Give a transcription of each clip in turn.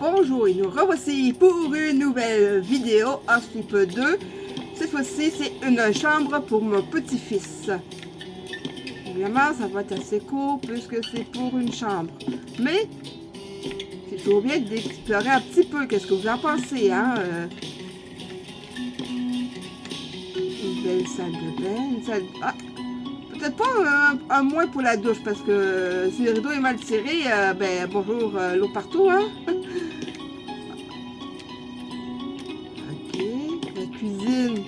Bonjour et nous revoici pour une nouvelle vidéo en Sleep 2. Cette fois-ci c'est une chambre pour mon petit-fils. Évidemment ça va être assez court puisque c'est pour une chambre. Mais c'est toujours bien d'explorer un petit peu. Qu'est-ce que vous en pensez, hein? Une belle salle de bain. Une salle... Ah, peut-être pas un moins pour la douche parce que si le rideau est mal tiré, ben bonjour l'eau partout, hein? Ok, la cuisine.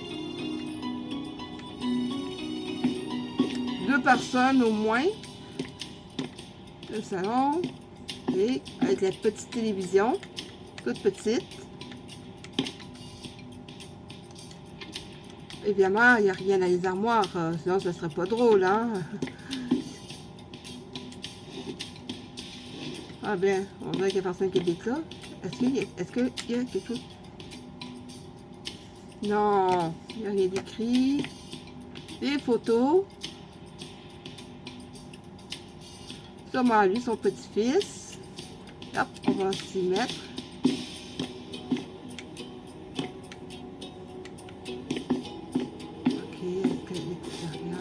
2 personnes au moins. Le salon. Et avec la petite télévision. Toute petite. Évidemment, il n'y a rien dans les armoires. Sinon, ce ne serait pas drôle, hein? Ah bien, on dirait qu'il y a personne qui habite là. Est-ce qu'il y a quelque chose? Non, il n'y a rien d'écrit. Des photos. Sûrement lui, son petit-fils. Hop, on va s'y mettre. Ok, avec l'extérieur.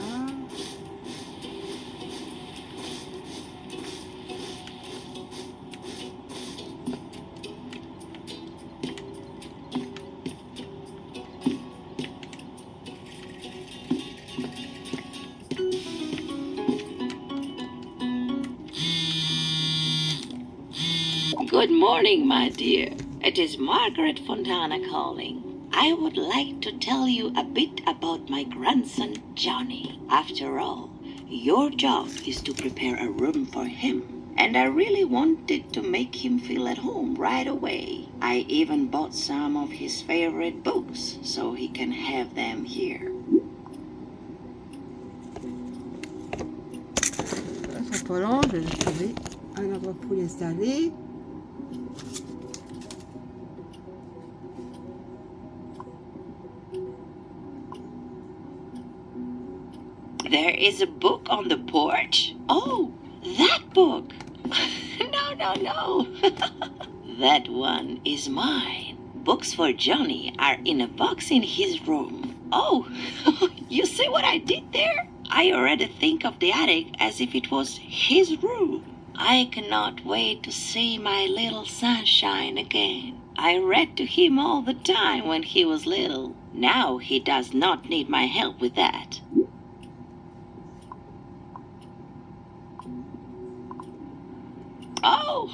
Good morning, my dear. It is Margaret Fontana calling. I would like to tell you a bit about my grandson, Johnny. After all, your job is to prepare a room for him. And I really wanted to make him feel at home right away. I even bought some of his favorite books so he can have them here. Ça sera pas long, je vais juste trouver un endroit pour l'installer. There is a book on the porch? Oh, that book! No. That one is mine. Books for Johnny are in a box in his room. Oh, you see what I did there? I already think of the attic as if it was his room. I cannot wait to see my little sunshine again. I read to him all the time when he was little. Now he does not need my help with that. Oh,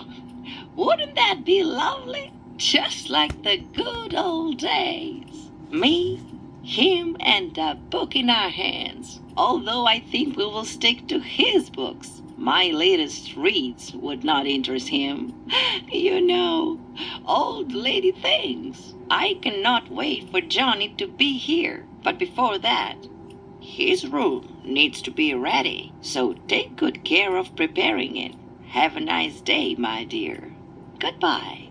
wouldn't that be lovely? Just like the good old days. Me, him, and a book in our hands. Although I think we will stick to his books. My latest reads would not interest him. You know, old lady things. I cannot wait for Johnny to be here. But before that, his room needs to be ready. So take good care of preparing it. Have a nice day, my dear. Goodbye.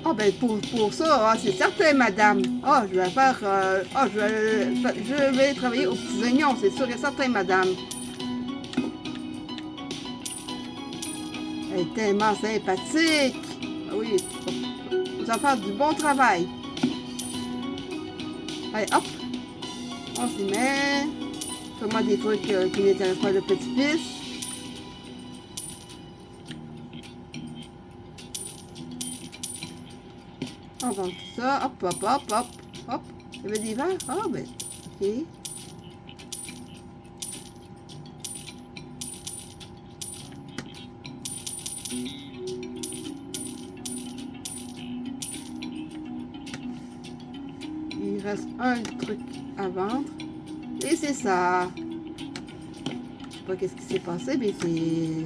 Ah ben pour ça, c'est certain, madame. Ah, je vais faire... je vais travailler aux petits oignons, c'est sûr et certain, madame. Elle est tellement sympathique. Ah oui, vous en faire du bon travail. Allez, hop. On s'y met. Sûrement des trucs qui n'intéressent pas le petit-fils. On vend tout ça. Hop. Il y avait des verres. Ah, ben, ok. Il reste un truc à vendre. Et c'est ça. Je sais pas qu'est-ce qui s'est passé, mais c'est...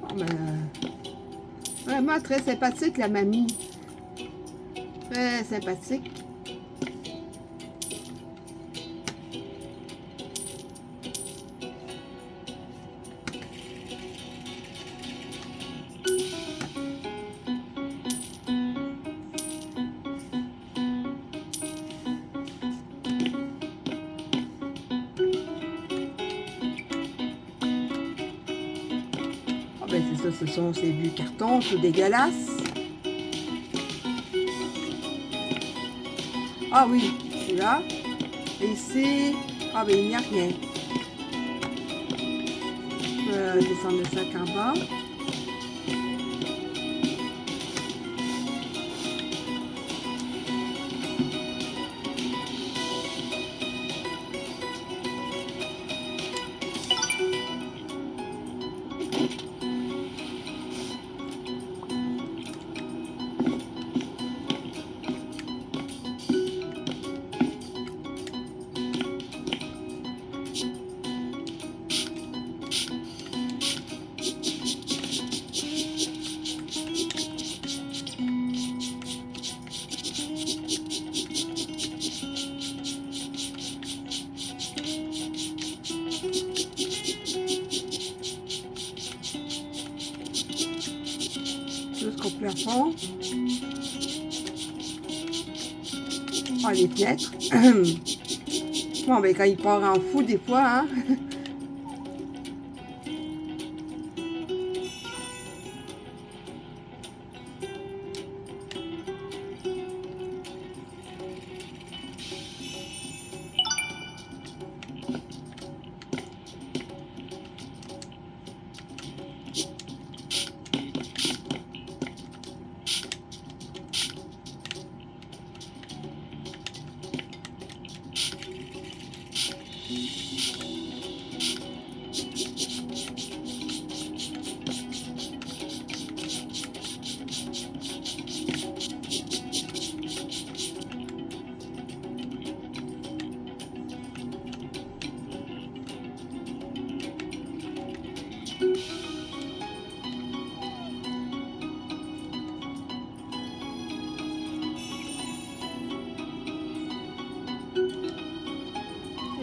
Oh, vraiment très sympathique, la mamie. Très sympathique. ben c'est ça, ce sont ces vieux cartons tout dégueulasses. Ah oui, celui-là. Et ici, ah ben il n'y a rien. Je vais descendre le sac en bas. Jusqu'au plafond. Ah, les fenêtres. Bon, ben quand il part en fou des fois, hein.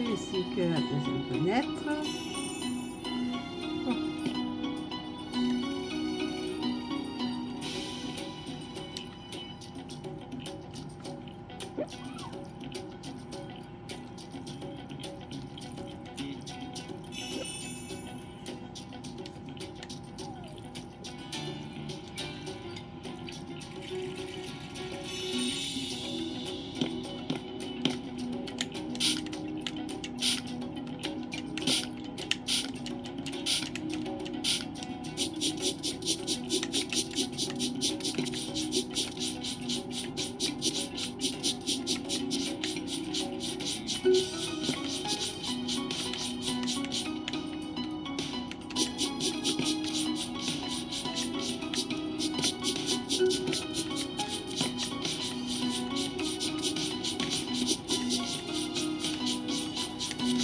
Et ici que la deuxième fenêtre. Oh.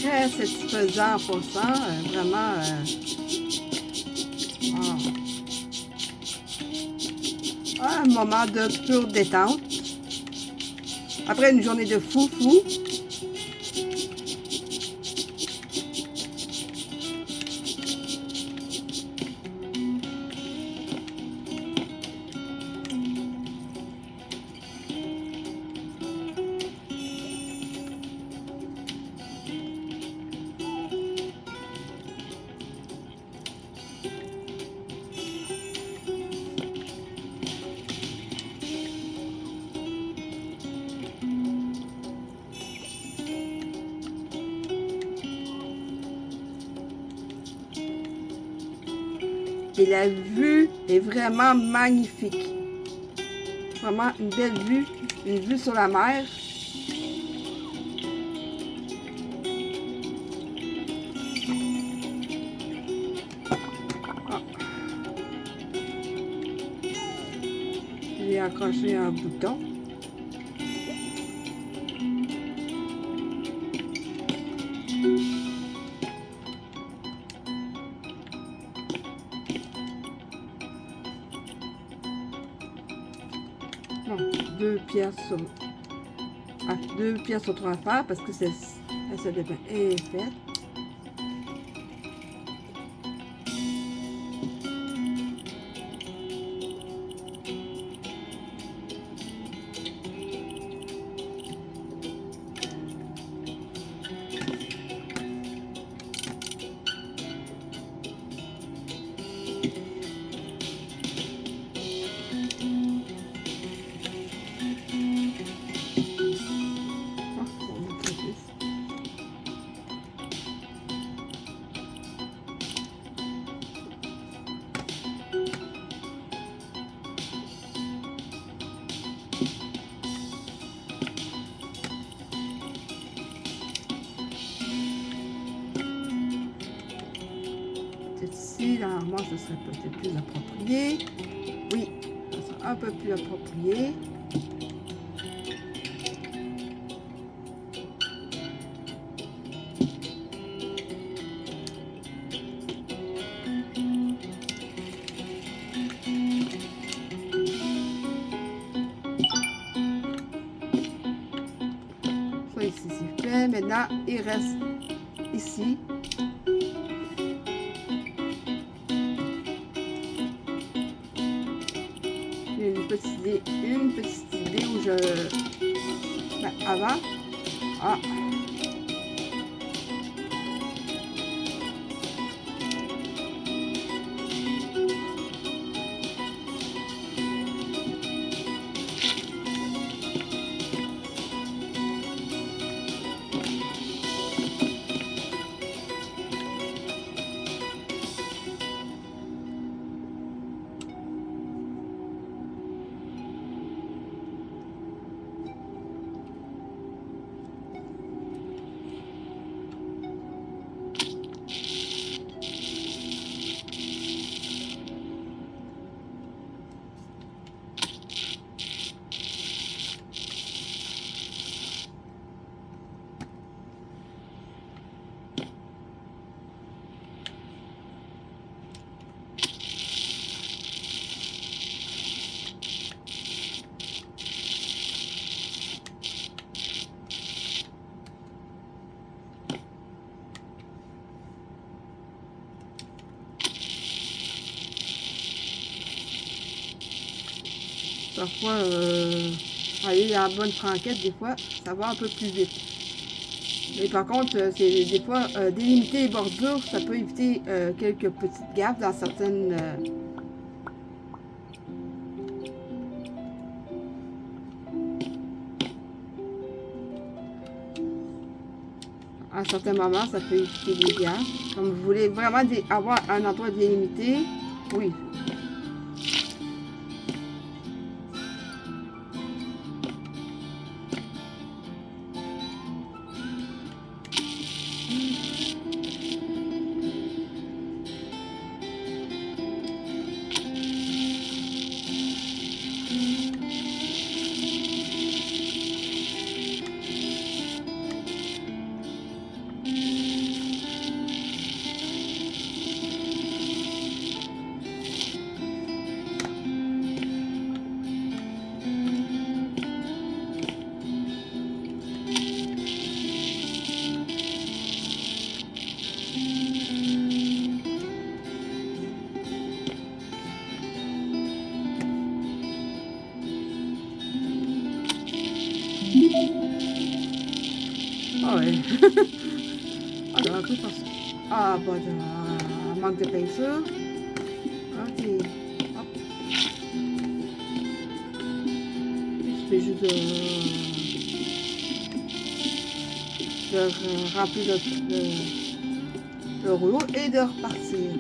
Très satisfaisant pour ça, vraiment. Un moment de pure détente. Après une journée de fou. Et la vue est vraiment magnifique. Vraiment une belle vue, une vue sur la mer. Ah. J'ai accroché un bouton. Bon, deux pièces sur trois à faire parce que ça devient est fait. ici, normalement, ce serait peut-être plus approprié. Oui, ça sera un peu plus approprié. Ça ici, c'est fait. Maintenant, il reste ici. Une petite idée où je... Ben, avant... Ah. Parfois, aller à la bonne franquette, des fois, ça va un peu plus vite. Mais par contre, c'est des fois, délimiter les bordures, ça peut éviter quelques petites gaffes dans certaines... à un certain moment, ça peut éviter des gaffes. Comme vous voulez vraiment avoir un endroit délimité, oui. Ah ouais. Alors, un peu parce que... Ah, bah, manque de pinceau. Ok. Hop. Je fais juste de remplir le rouleau et de repartir.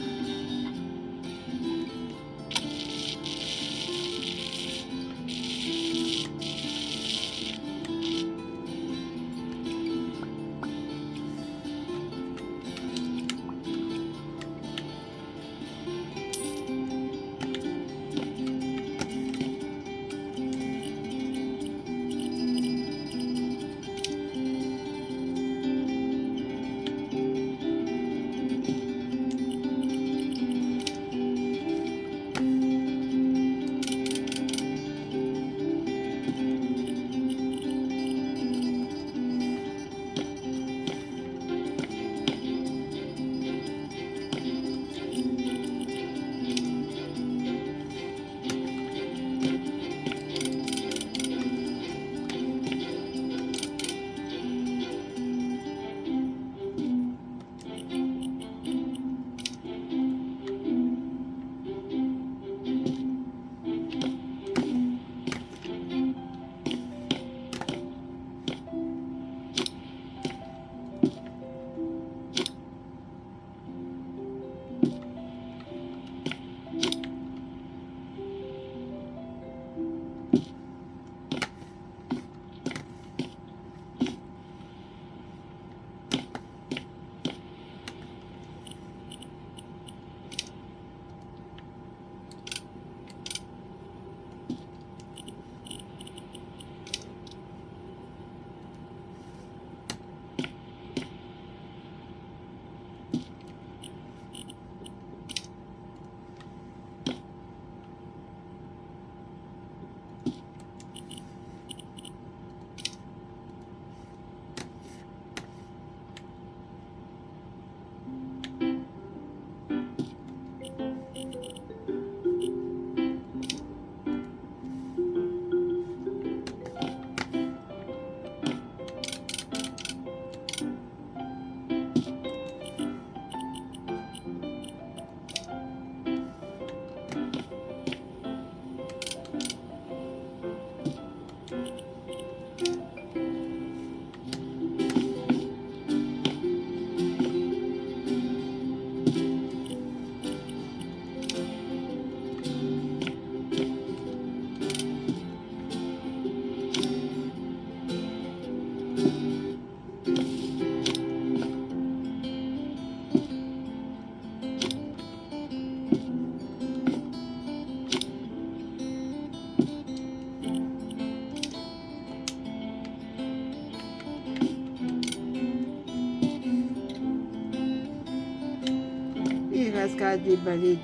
cascade déballée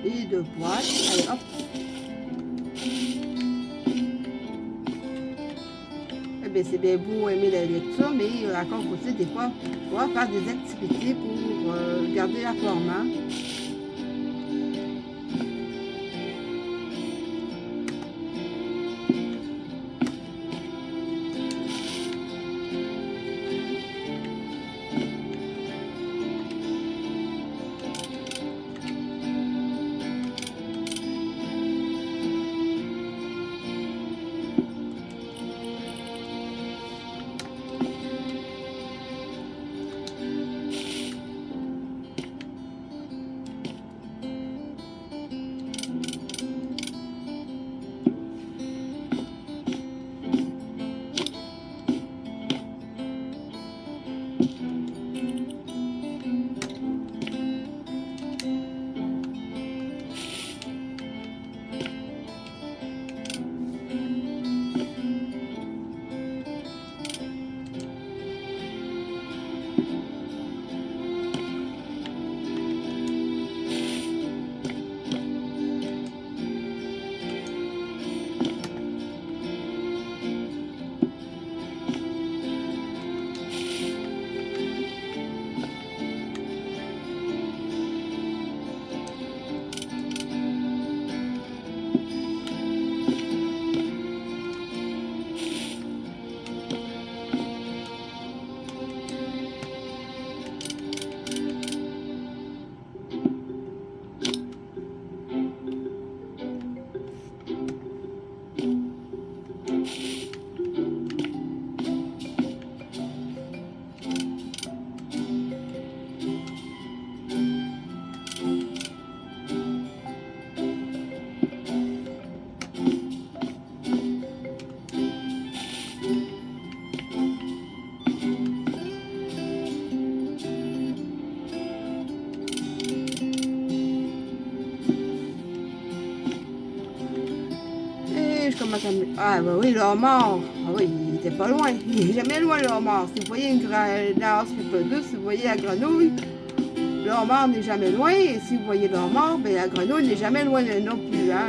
et de boîtes. Allez, hop. Eh bien, c'est bien beau aimer la lecture, mais encore aussi, des fois, on va faire des activités pour garder la forme. Hein? Je commence à me... Ah, bah oui, le homard. Ah oui, il était pas loin. Il est jamais loin, le homard. Si vous voyez une dans CP2, si vous voyez la grenouille, le homard n'est jamais loin. Et si vous voyez le homard, ben, la grenouille n'est jamais loin non plus. Hein?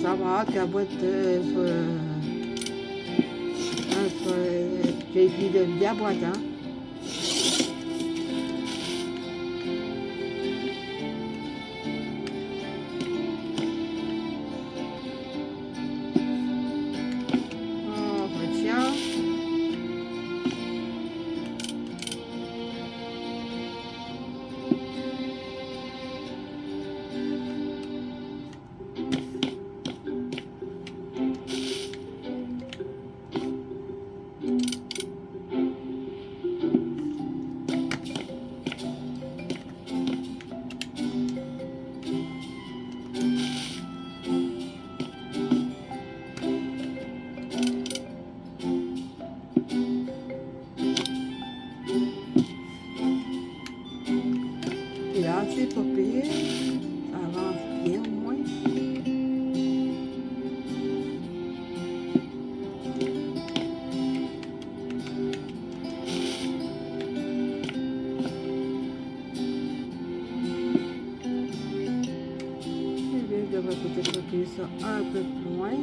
Ça va hâte que la boîte j'ai fini de vider la boîte, hein. Oh, pas de chien. Et là, c'est pas pire. Ça avance bien au moins. Je devrais peut-être reculer ça un peu plus loin.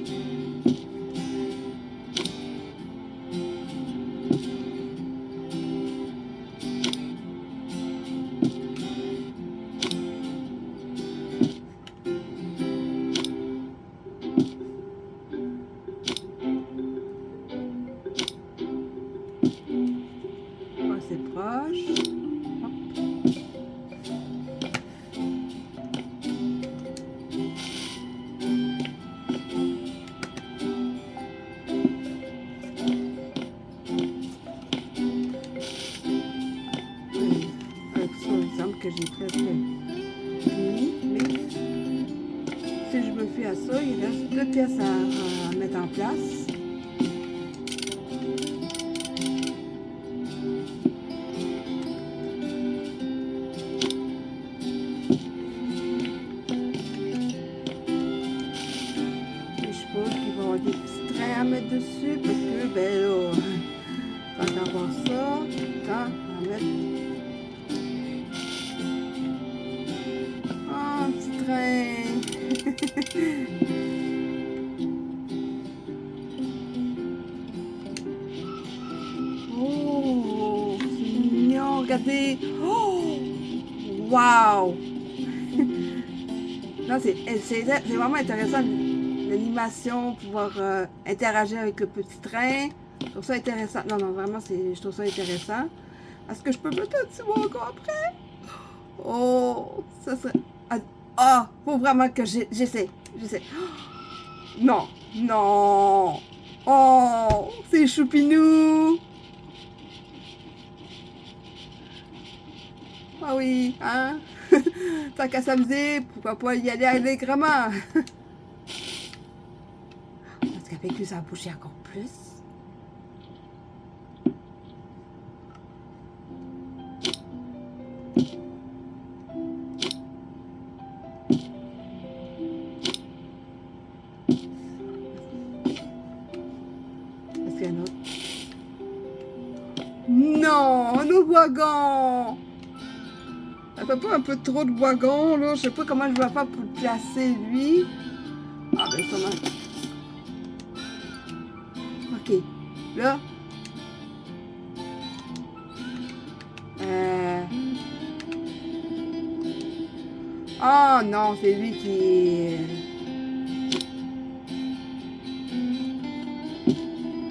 C'est proche. Hop. j'ai presque fini. Mais si je me fie à ça, il reste 2 pièces à mettre en place. Des petits trains à mettre dessus parce que ben là, quand on va voir ça, quand on va mettre un petit train. Oh, c'est mignon, regardez. Oh, wow. Non, c'est vraiment intéressant. L'animation, pouvoir interagir avec le petit train. Je trouve ça intéressant. Non, non, vraiment, je trouve ça intéressant. Est-ce que je peux mettre un petit wagon après? Oh, ça serait... Ah, faut vraiment que j'essaie. Non, non. Oh, c'est choupinou. Ah oui, hein? Tant qu'à s'amuser, pourquoi pas y aller allègrement? Avec lui, ça va bouger encore plus. Est-ce qu'il y a un autre? Non, un autre wagon! Ça fait pas un peu trop de wagons, là? Je sais pas comment je vais faire pour le placer, lui. Ah, ben, ça marche. Ok, là. Oh non, c'est lui qui...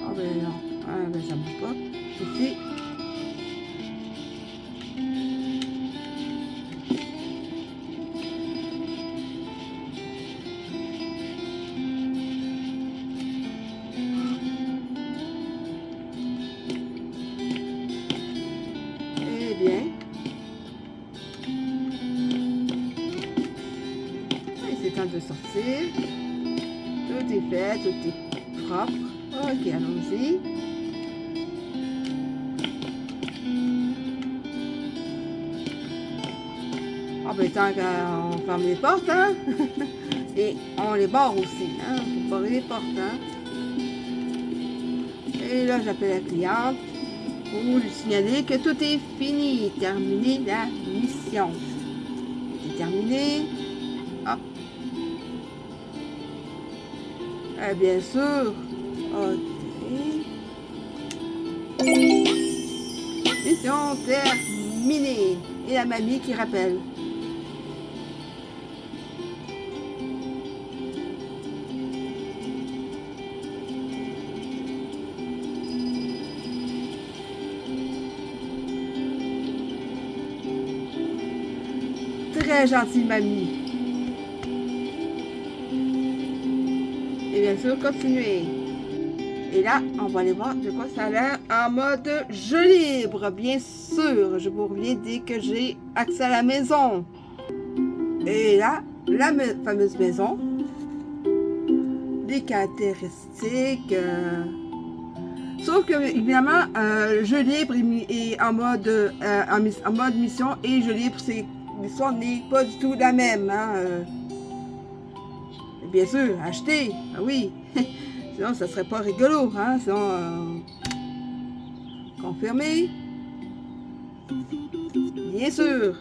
Oh ben non, ah, ben ça bouge pas. Ici. Bien. C'est temps de sortir. Tout est fait, tout est propre. Ok, allons-y. Ah ben tant qu'on ferme les portes, hein. Et on les barre aussi, hein. Faut barrer les portes, hein. Et là, j'appelle la cliente pour lui signaler que tout est fini. Terminé la mission. C'est terminé. Hop. Bien sûr. Ok. Mission terminée. Et la mamie qui rappelle. Très gentille mamie. Et bien sûr, continuez. Et là, on va aller voir de quoi ça a l'air en mode jeu libre. Bien sûr, je vous reviens dès que j'ai accès à la maison. Et là, la fameuse maison. Les caractéristiques. Sauf que, évidemment, jeu libre est en mode mission et jeu libre, l'histoire n'est pas du tout la même. Hein, bien sûr, acheter, ah oui. Sinon, ça serait pas rigolo. Hein, sinon, confirmé. Bien sûr.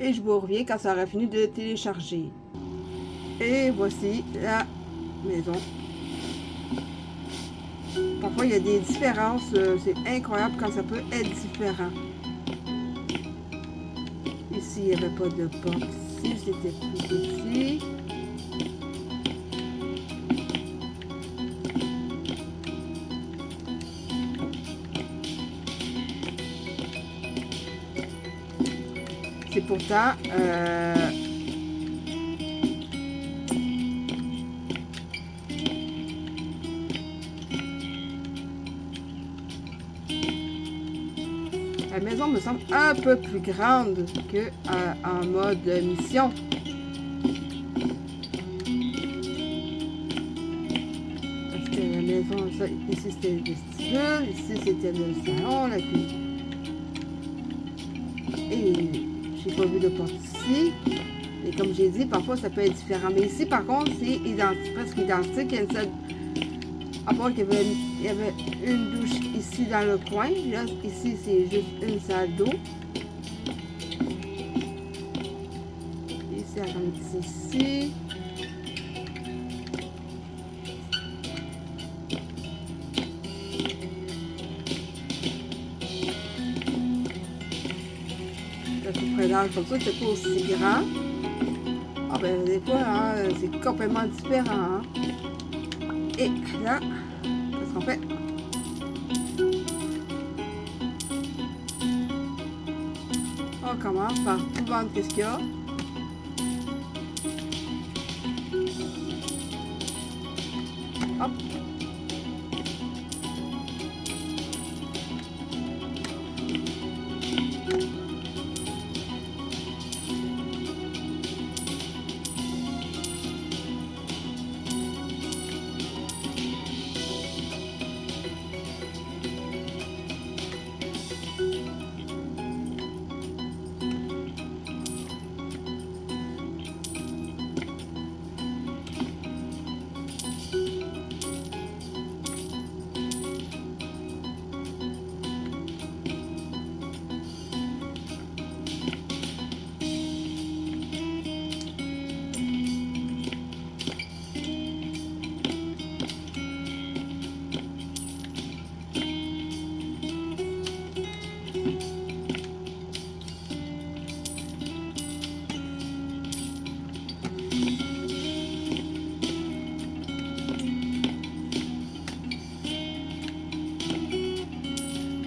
Et je vous reviens quand ça aura fini de télécharger. Et voici la maison. Parfois, il y a des différences. C'est incroyable quand ça peut être différent. Ici, il n'y avait pas de porte. Ici, c'était plus petit. C'est pourtant La maison me semble un peu plus grande que en mode mission. Parce que la maison, ça, ici c'était le vestibule, ici c'était le salon, la cuisine. Et j'ai pas vu de porte ici. Et comme j'ai dit, parfois ça peut être différent. Mais ici, par contre, c'est presque identique. Il y a une salle, à part qu'il y avait une douche ici dans le coin. Là, ici, c'est juste une salle d'eau. Ici, la grande ici. Là, tout près d'âge comme ça, c'est pas aussi grand. Ah ben, des fois, hein, c'est complètement différent. Hein. Et là, qu'est-ce qu'on fait? On commence par tout vendre qu'est-ce qu'il y a. Hop.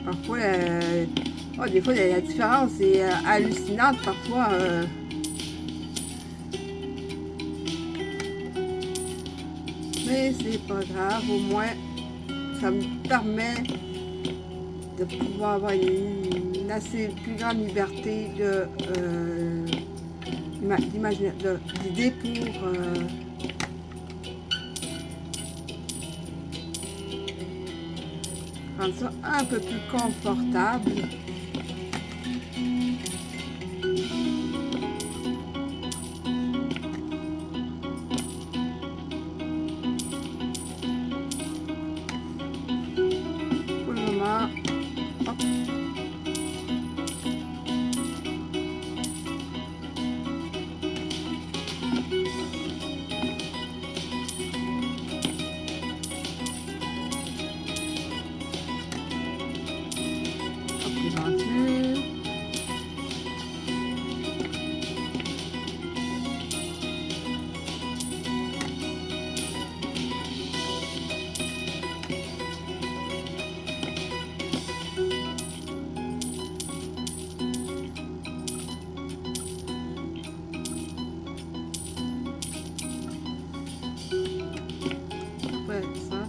Parfois, des fois, la différence est hallucinante. Parfois, mais c'est pas grave. Au moins, ça me permet de pouvoir avoir une assez plus grande liberté d'idées pour rendre ça un peu plus confortable. Pour le moment, hop.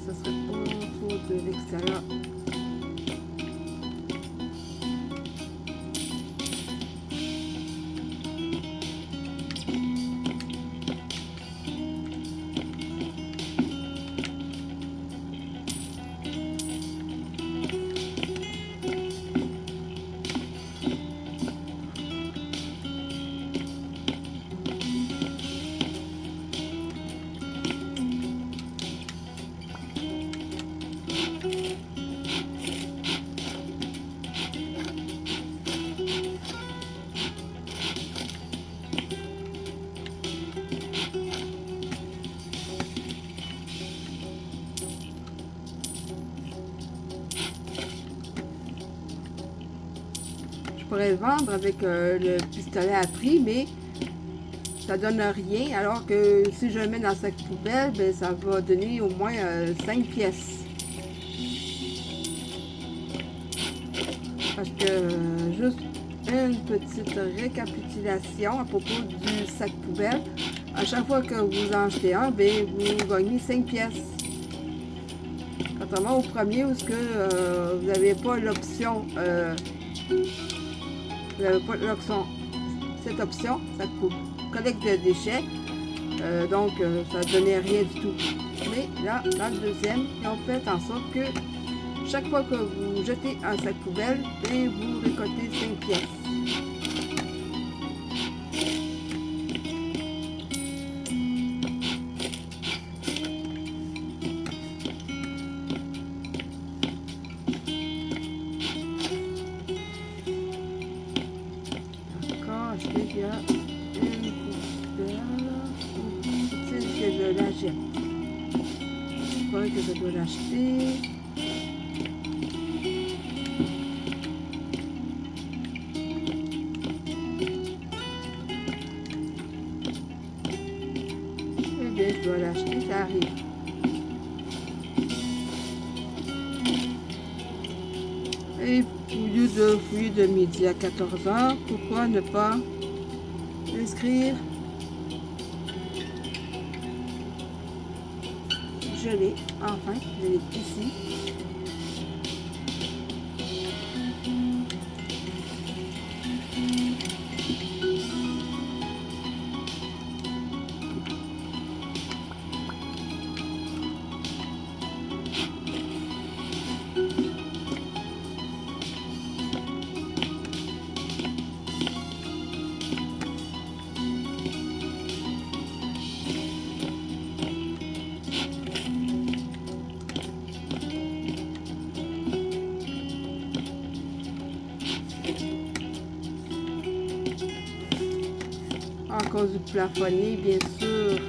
Ça serait autour de l'extérieur. Je pourrais le vendre avec le pistolet à prix, mais ça donne rien. Alors que si je le mets dans le sac poubelle, ben, ça va donner au moins 5 pièces. Parce que juste une petite récapitulation à propos du sac poubelle. À chaque fois que vous en achetez un, ben, vous gagnez 5 pièces. Contrairement au premier où vous n'avez pas l'option Vous n'avez pas cette option, ça collecte des déchets, donc ça ne donnait rien du tout. Mais là, dans le deuxième, ils ont fait en sorte que chaque fois que vous jetez un sac poubelle, et vous récoltez 5 pièces. Encore, je sais qu'il y a une poubelle. C'est que je l'achète. Je crois que je dois l'acheter. Je dois l'acheter, ça arrive. Et au lieu de fouiller de midi à 14 h, pourquoi ne pas inscrire je l'ai, enfin, je l'ai ici. À cause du plafonnier, bien sûr.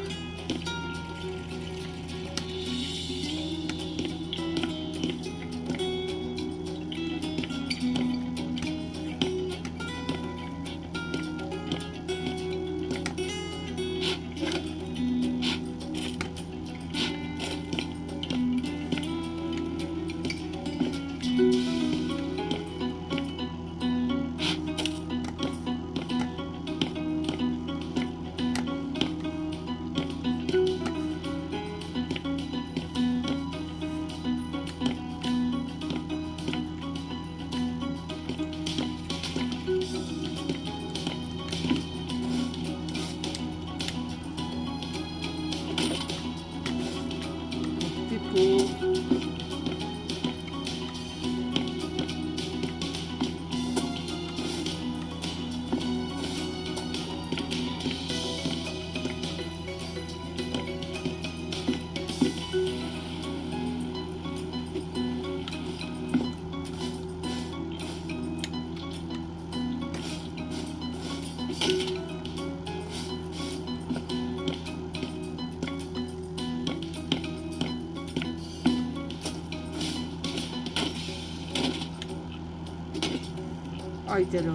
Ah, il était là.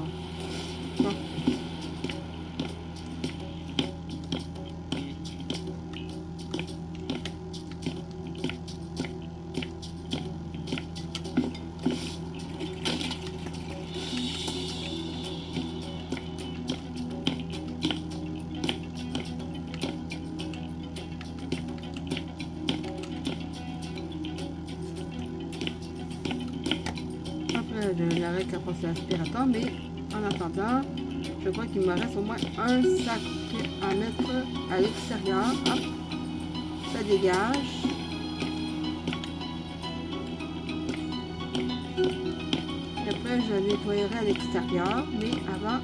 Bon. Après, je l'arrête à passer l'aspirateur, mais en attendant, je crois qu'il me reste au moins un sac à mettre à l'extérieur. Hop, ça dégage. Et après, je nettoyerai à l'extérieur, mais avant,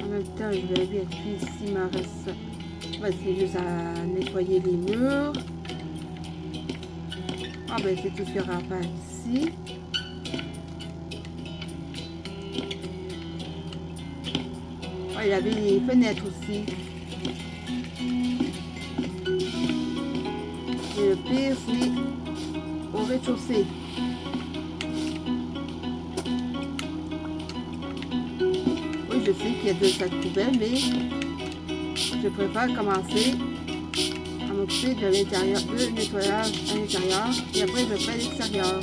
en même temps, je vais vérifier s'il me reste. C'est juste à nettoyer les murs. Ah ben c'est tout ce qu'il y aura à faire ici. Ah, il y avait les fenêtres aussi. Et le pire c'est au rez-de-chaussée. Oui, je sais qu'il y a 2 sacs poubelles, mais je préfère commencer à m'occuper de l'intérieur, de nettoyage à l'intérieur, et après je fais l'extérieur.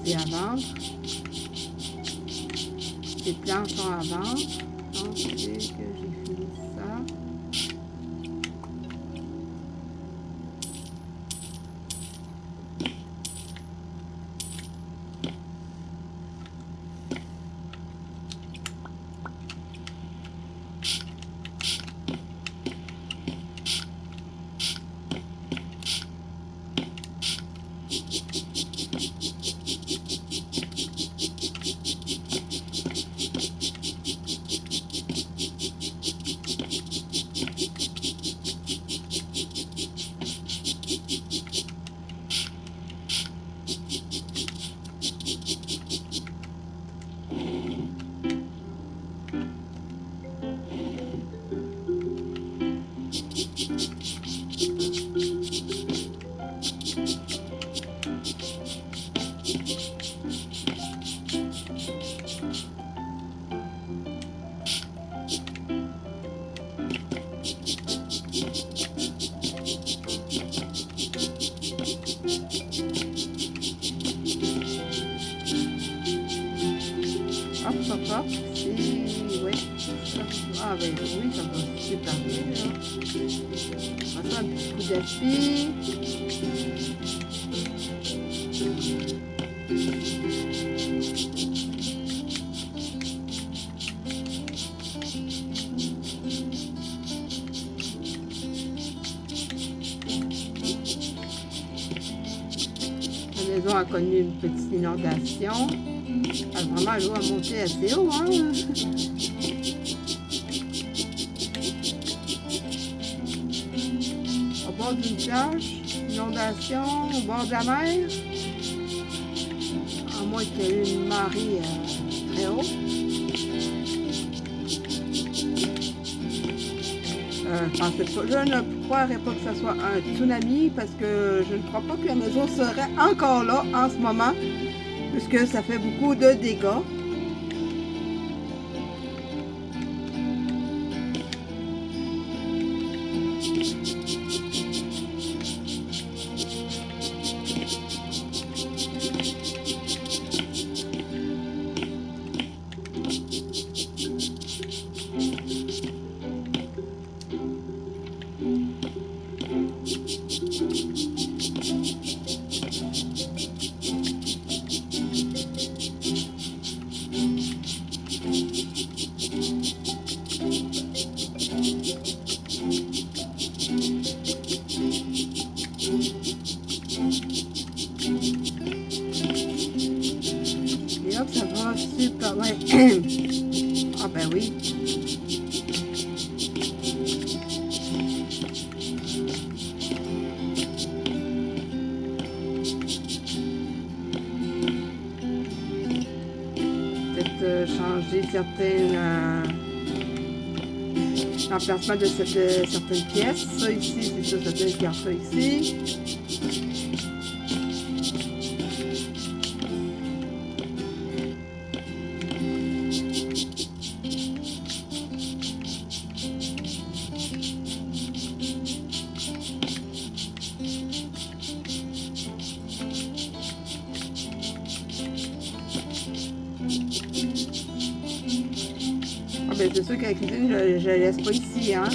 et à vendre. Les planches sont à vendre. Donc, dès que j'ai fini ça, hop, c'est... Ouais. Ah ben oui, ça va super bien, là. On va faire un petit coup d'appui. La maison a connu une petite inondation. Vraiment, l'eau a monté assez haut, hein? Au bord d'une plage, inondation, au bord de la mer. À moins qu'il y ait eu une marée très haute. Je ne croirais pas que ce soit un tsunami parce que je ne crois pas que la maison serait encore là en ce moment. Puisque ça fait beaucoup de dégâts. Et hop, ça va super, ouais. Ah ben oui. Peut-être changer certains emplacements de certaines pièces. Ça ici, c'est ça, ça doit être ça ici. Ben, c'est sûr que la cuisine, je la laisse pas ici, hein.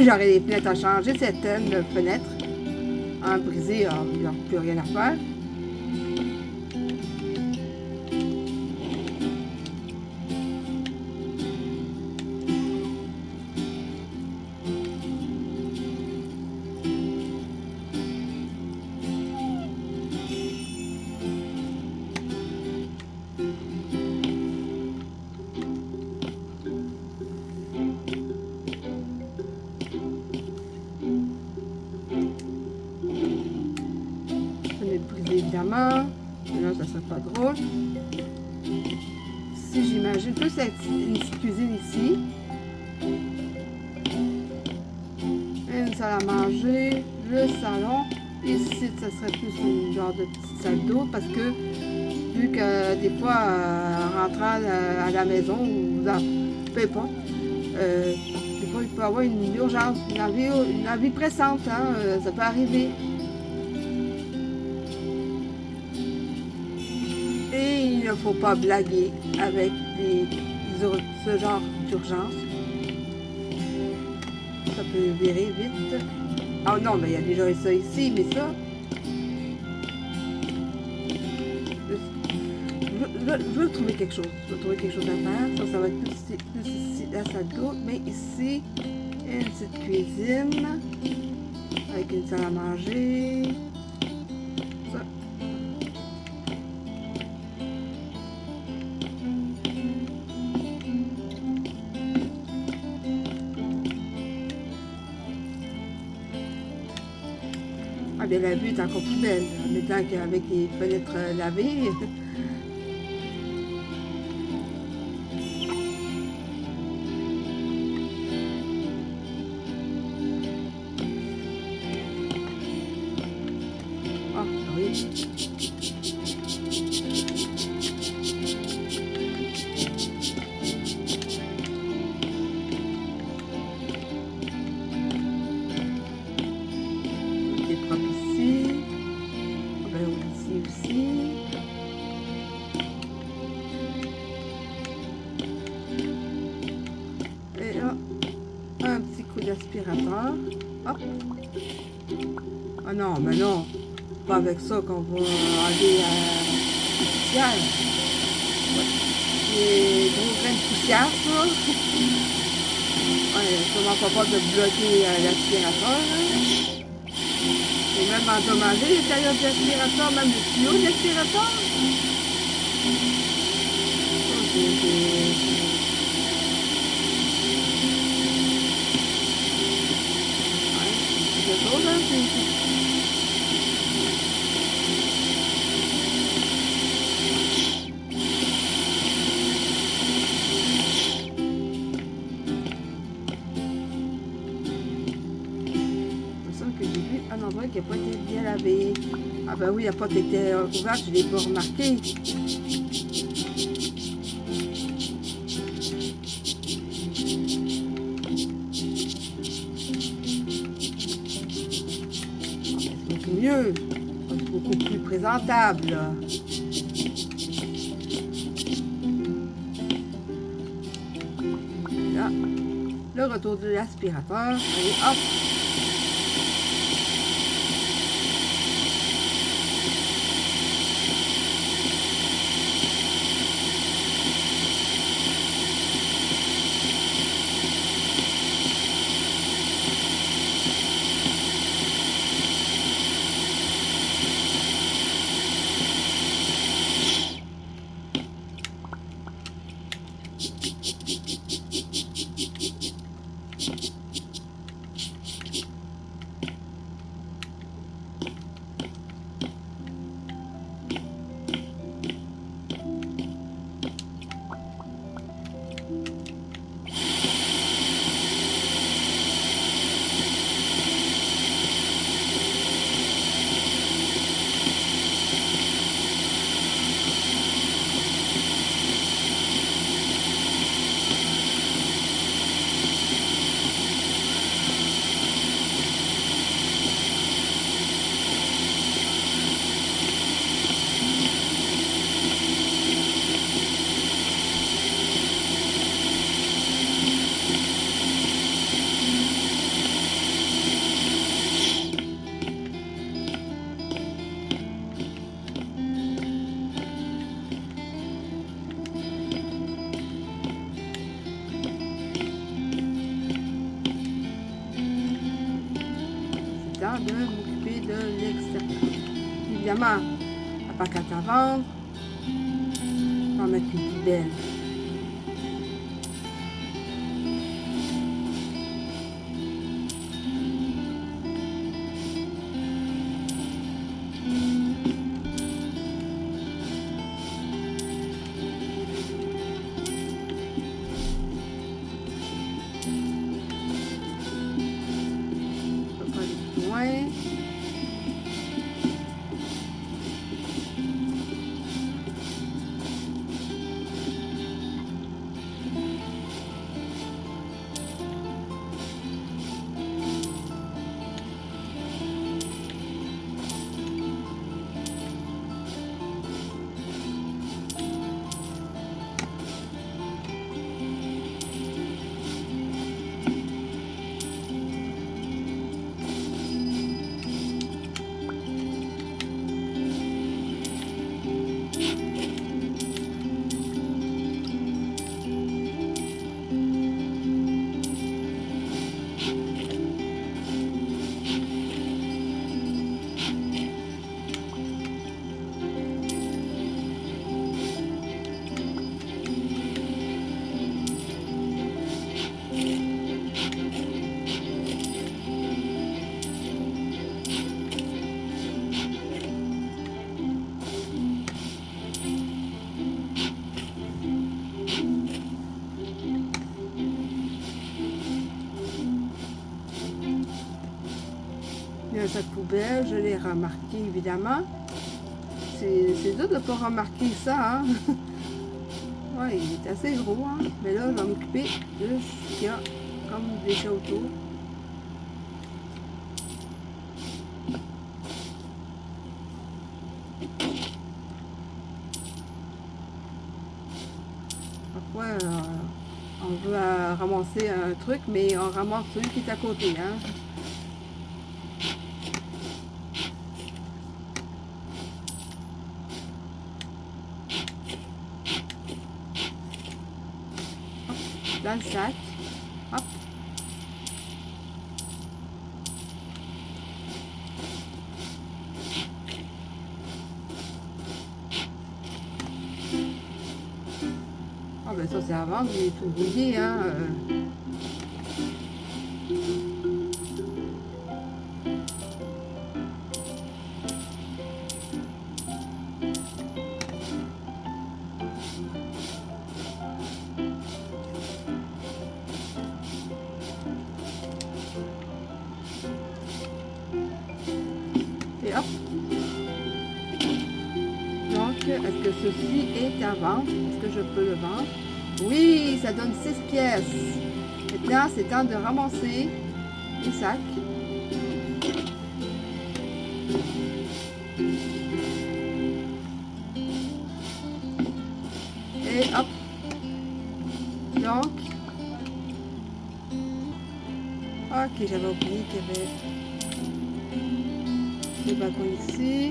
J'aurai les fenêtres à changer, certaines fenêtres. En brisé, il n'y a plus rien à faire. Évidemment, là ça serait pas drôle. Si j'imagine plus une petite cuisine ici, une salle à manger, le salon, ici ça serait plus une genre de petite salle d'eau parce que vu que des fois en rentrant à la maison ou dans peu importe, des fois il peut y avoir une urgence, une envie pressante, hein, ça peut arriver. Et il ne faut pas blaguer avec ce genre d'urgence. Ça peut virer vite. Ah non, mais il y a déjà ça ici, mais ça... Je veux trouver quelque chose. Je veux trouver quelque chose à faire. Ça va être plus ici, la salle d'eau. Mais ici, une petite cuisine. Avec une salle à manger. Ça. Ah bien, la vue est encore plus belle, maintenant qu'avec les fenêtres lavées. Ah oui. Et là, un petit coup d'aspirateur. Hop. Ah non, mais non. Pas avec ça qu'on va enlever la poussière. Les gros grains de poussière, ça. Ouais, sûrement pas peur de bloquer l'aspirateur. Et même endommager les tailleurs d'aspirateur, même le tuyau d'aspirateur. C'est drôle, hein? Que j'ai vu un endroit qui n'a pas été bien lavé. Ah ben oui, la porte était ouverte, je ne l'ai pas remarqué. C'est beaucoup mieux, c'est beaucoup plus présentable. Là, le retour de l'aspirateur. Allez, hop! temps de m'occuper de l'extérieur. Évidemment, la pancarte à vendre, on va mettre une poubelle. Il y a un sac poubelle, je l'ai remarqué évidemment. C'est dur de ne pas remarquer ça. Hein? Ouais, il est assez gros. Hein? Mais là, je vais m'occuper de ce qu'il y a comme déchets autour. Parfois, on veut ramasser un truc, mais on ramasse celui qui est à côté. Hein? Dans le sac. Hop. Ah ben ça c'est à vendre, il est tout rouillé hein. Et hop. Donc, est-ce que ceci est à vendre? Est-ce que je peux le vendre? Oui, ça donne 6 pièces. Maintenant, c'est temps de ramasser les sacs. Et hop. Donc, ok, j'avais oublié qu'il y avait les balcons ici.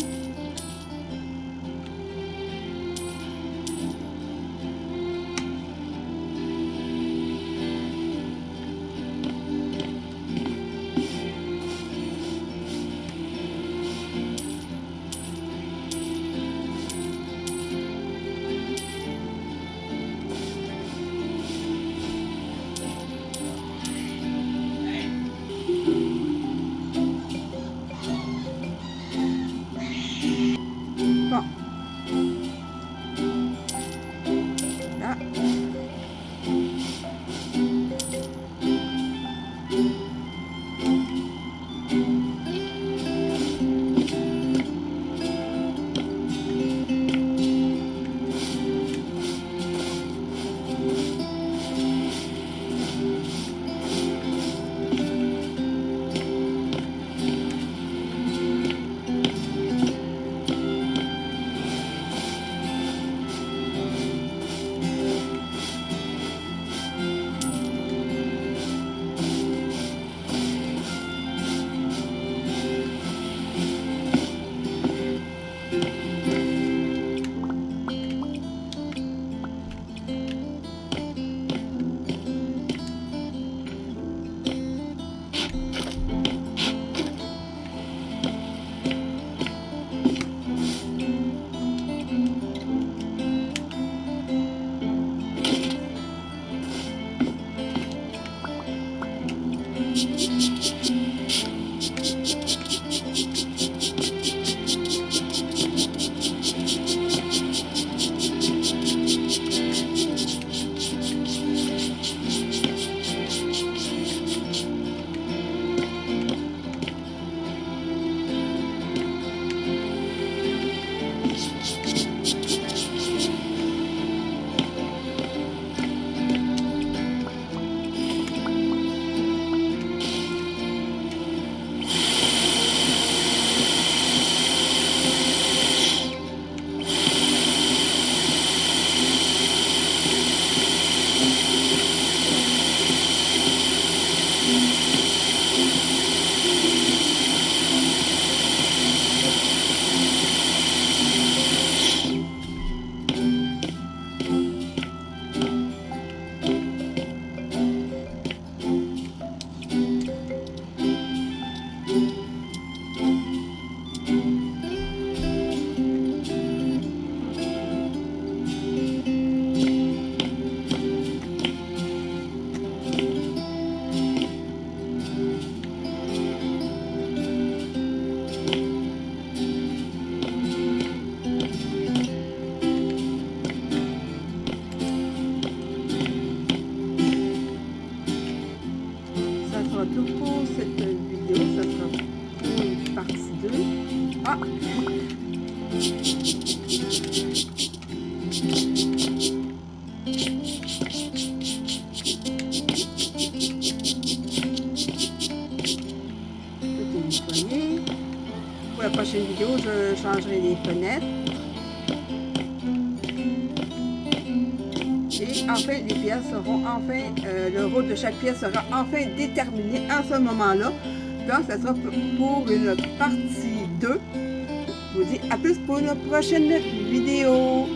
Ah. Pour la prochaine vidéo, je changerai les fenêtres. Et enfin, les pièces seront enfin, le rôle de chaque pièce sera enfin déterminé à ce moment-là. Donc, ça sera pour une partie 2. Je vous dis à plus pour une prochaine vidéo.